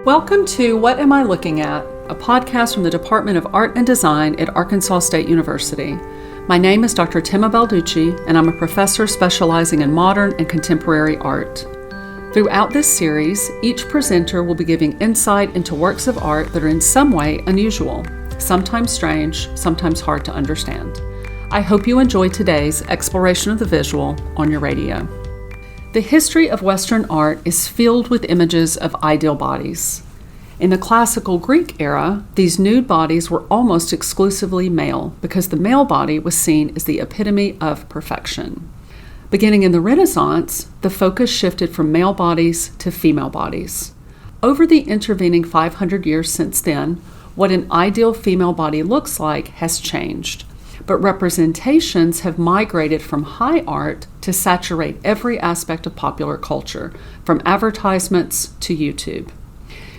Welcome to What Am I Looking At? A podcast from the Department of Art and Design at Arkansas State University. My name is Dr. Tima Balducci, and I'm a professor specializing in modern and contemporary art. Throughout this series, each presenter will be giving insight into works of art that are in some way unusual, sometimes strange, sometimes hard to understand. I hope you enjoy today's exploration of the visual on your radio. The history of Western art is filled with images of ideal bodies. In the classical Greek era, these nude bodies were almost exclusively male because the male body was seen as the epitome of perfection. Beginning in the Renaissance, the focus shifted from male bodies to female bodies. Over the intervening 500 years since then, what an ideal female body looks like has changed. But representations have migrated from high art to saturate every aspect of popular culture, from advertisements to YouTube.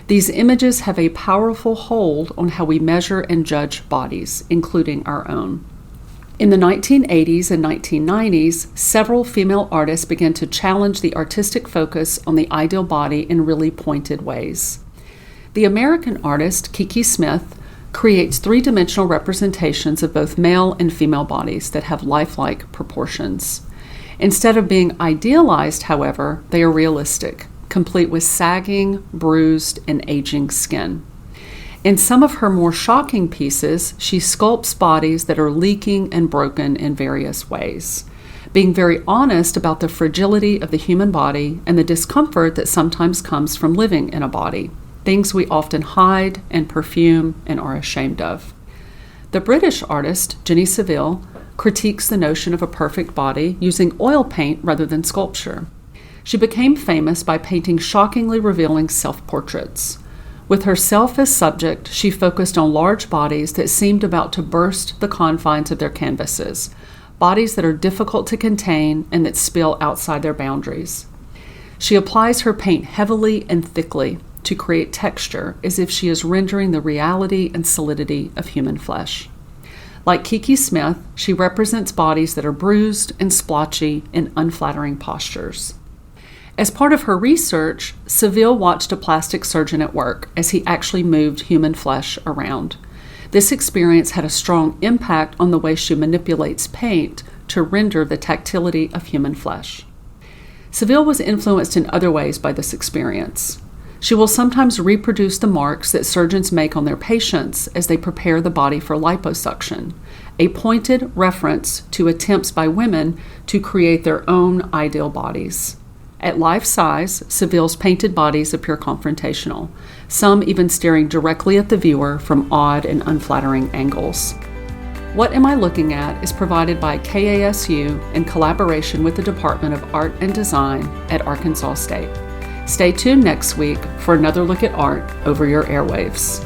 These images have a powerful hold on how we measure and judge bodies, including our own. In the 1980s and 1990s, several female artists began to challenge the artistic focus on the ideal body in really pointed ways. The American artist Kiki creates three-dimensional representations of both male and female bodies that have lifelike proportions. Instead of being idealized, however, they are realistic, complete with sagging, bruised, and aging skin. In some of her more shocking pieces, she sculpts bodies that are leaking and broken in various ways, being very honest about the fragility of the human body and the discomfort that sometimes comes from living in a body, things we often hide and perfume and are ashamed of. The British artist, Saville, critiques the notion of a perfect body using oil paint rather than sculpture. She became famous by painting shockingly revealing self-portraits. With herself as subject, she focused on large bodies that seemed about to burst the confines of their canvases, bodies that are difficult to contain and that spill outside their boundaries. She applies her paint heavily and thickly to create texture as if she is rendering the reality and solidity of human flesh. Like Kiki, she represents bodies that are bruised and splotchy in unflattering postures. As part of her research, Saville watched a plastic surgeon at work as he actually moved human flesh around. This experience had a strong impact on the way she manipulates paint to render the tactility of human flesh. Saville was influenced in other ways by this experience. She will sometimes reproduce the marks that surgeons make on their patients as they prepare the body for liposuction, a pointed reference to attempts by women to create their own ideal bodies. At life size, Saville's painted bodies appear confrontational, some even staring directly at the viewer from odd and unflattering angles. What Am I Looking At is provided by KASU in collaboration with the Department of Art and Design at Arkansas State. Stay tuned next week for another look at art over your airwaves.